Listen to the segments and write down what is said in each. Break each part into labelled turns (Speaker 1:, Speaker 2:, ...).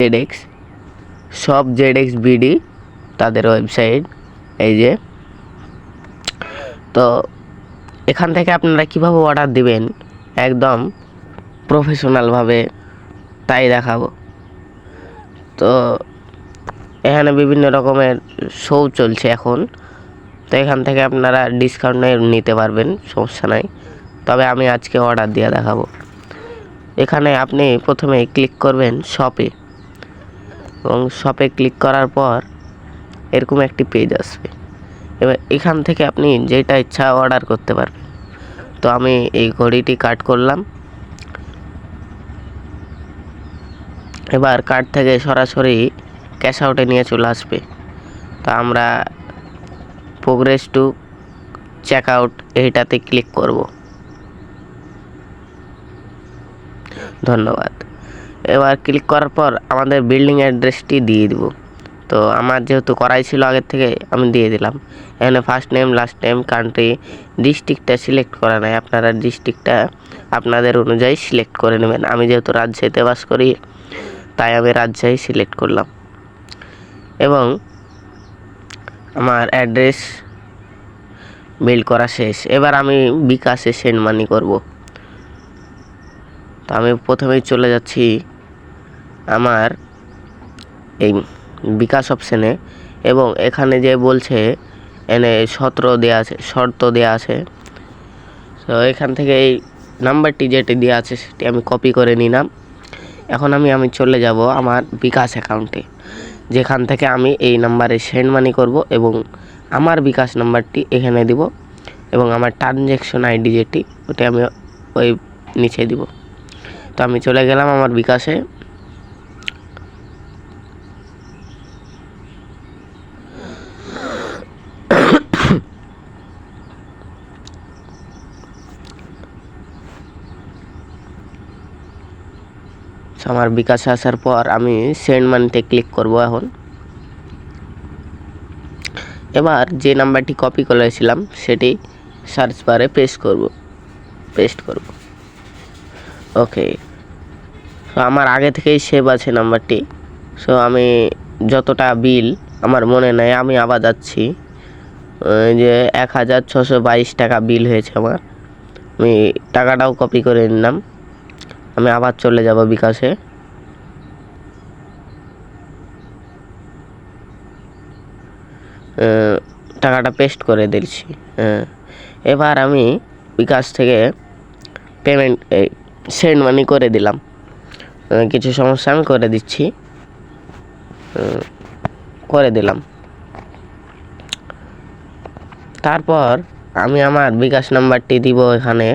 Speaker 1: ZX সব ZX BD তাদের website এই যে। তো এখান থেকে আপনারা কিভাবে অর্ডার দিবেন একদম প্রফেশনালভাবে তাই দেখাবো। তো এখানে বিভিন্ন রকমের শো চলছে এখন, তো এখান থেকে আপনারা ডিসকাউন্ট নিতে পারবেন, সমস্যা নাই। তবে আমি আজকে অর্ডার দিয়ে দেখাবো। এখানে আপনি প্রথমে ক্লিক করবেন শপে, এবং শপে ক্লিক করার পর এরকম একটি পেজ আসবে। এবার এখান থেকে আপনি যেটা ইচ্ছা অর্ডার করতে পারবেন। তো আমি এই ঘড়িটি কাট করলাম। এবার কার্ট থেকে সরাসরি ক্যাশ আউটে নিয়ে চলে আসবে। তো আমরা প্রোগ্রেস টু চেক আউট এইটাতে ক্লিক করব। ধন্যবাদ। এবার ক্লিক করার পর আমাদের বিল্ডিং অ্যাড্রেসটি দিয়ে দিব। তো আমার যেহেতু করাই ছিল আগের থেকে, আমি দিয়ে দিলাম। এখানে first name, last name, country, ডিস্ট্রিক্টটা সিলেক্ট করা নাই, আপনারা ডিস্ট্রিক্টটা আপনাদের অনুযায়ী সিলেক্ট করে নেবেন। আমি যেহেতু রাজশাহীতে বাস করি তাই আমি রাজশাহী সিলেক্ট করলাম, এবং আমার অ্যাড্রেস বিল করা শেষ। এবার আমি বিকাশে সেন্ড মানি করব। তো আমি প্রথমেই চলে যাচ্ছি আমার এই বিকাশ অপশানে, এবং এখানে যে বলছে এনে 17 দেওয়া আছে, শর্ত দেওয়া আছে। তো এখান থেকে এই নাম্বারটি যেটি দেওয়া আছে সেটি আমি কপি করে নিলাম। এখন আমি চলে যাব আমার বিকাশ অ্যাকাউন্টে, যেখান থেকে আমি এই নাম্বারে সেন্ড মানি করব, এবং আমার বিকাশ নাম্বারটি এখানে দিব, এবং আমার ট্রানজ্যাকশন আইডি যেটি ওটি আমি ওই নিচে দিব। তো আমি চলে গেলাম আমার বিকাশে। আমার বিকাশে আসার পর আমি সেন্ড মানিতে ক্লিক করব। এবার যে নাম্বারটি কপি করেছিলাম সেটি সার্চ বারে পেস্ট করব। ওকে, তো আমার আগে থেকেই সেভ আছে নাম্বারটি। সো আমি যতটা বিল আমার মনে নেই, আমি আবার যাচ্ছি। যে 1622 টাকা বিল হয়েছে আমার, আমি টাকাটাও কপি করে নিলাম। আমি আবার চলে যাব বিকাশে। টাকাটা পেস্ট করে দিচ্ছি। এবার আমি বিকাশ থেকে পেমেন্ট সেন্ড মানি করে দিলাম। কিছু সমস্যা আমি করে দিচ্ছি, করে দিলাম। তারপর আমি আমার বিকাশ নাম্বারটি দিব। এখানে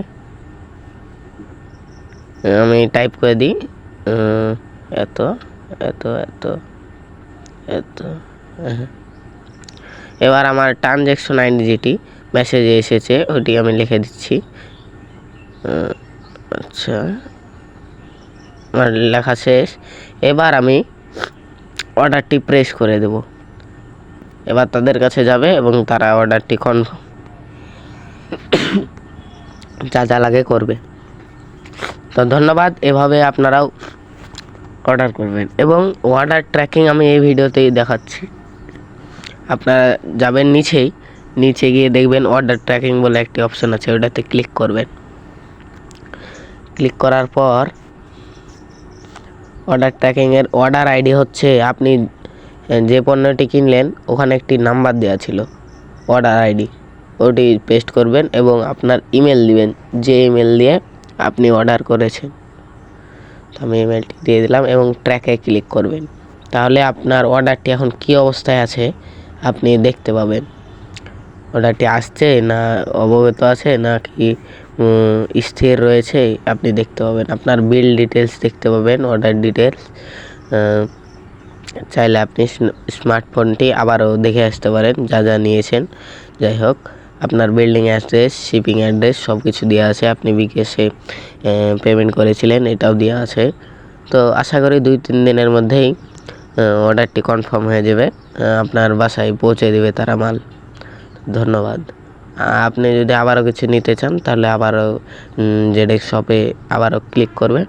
Speaker 1: আমি টাইপ করে দিই এত এত এত এত। এবার আমার ট্রানজ্যাকশন আইডি যেটি মেসেজে এসেছে ওটি আমি লিখে দিচ্ছি। আচ্ছা, আমার লেখা শেষ। এবার আমি অর্ডারটি প্রেস করে দেব। এবার তাদের কাছে যাবে এবং তারা অর্ডারটি কনফার্ম যা লাগে করবে। তো ধন্যবাদ। এভাবে আপনারাও অর্ডার করবেন, এবং অর্ডার ট্র্যাকিং আমি এই ভিডিওতেই দেখাচ্ছি। আপনারা যাবেন নিচে গিয়ে দেখবেন অর্ডার ট্র্যাকিং বলে একটি অপশন আছে, ওটাতে ক্লিক করবেন। ক্লিক করার পর অর্ডার ট্র্যাকিংয়ের অর্ডার আইডি হচ্ছে, আপনি যে পণ্যটি কিনলেন ওখানে একটি নাম্বার দেওয়া ছিল অর্ডার আইডি, ওটি পেস্ট করবেন এবং আপনার ইমেল দিবেন, যে ইমেল দিয়ে আপনি অর্ডার করেছেন। তো আমি ইমেলটি দিয়ে দিলাম এবং ট্র্যাকে ক্লিক করবেন। তাহলে আপনার অর্ডারটি এখন কী অবস্থায় আছে আপনি দেখতে পাবেন। অর্ডারটি আসছে না অবগত আছে না কি স্থির রয়েছে আপনি দেখতে পাবেন। আপনার বিল ডিটেলস দেখতে পাবেন, অর্ডার ডিটেলস। চাইলে আপনি স্মার্টফোনটি আবারও দেখে আসতে পারেন যা যা নিয়েছেন। যাই হোক, আপনার বিল্ডিং অ্যাড্রেস, শিপিং অ্যাড্রেস সব কিছু দেওয়া আছে। আপনি বিকাশে পেমেন্ট করেছিলেন এটাও দেওয়া আছে। তো আশা করি 2-3 দিনের মধ্যেই অর্ডারটি কনফার্ম হয়ে যাবে, আপনার বাসায় পৌঁছে দেবে তারা মাল। ধন্যবাদ। আপনি যদি আবারও কিছু নিতে চান তাহলে আবারও জেডএক্স শপে আবারও ক্লিক করবেন।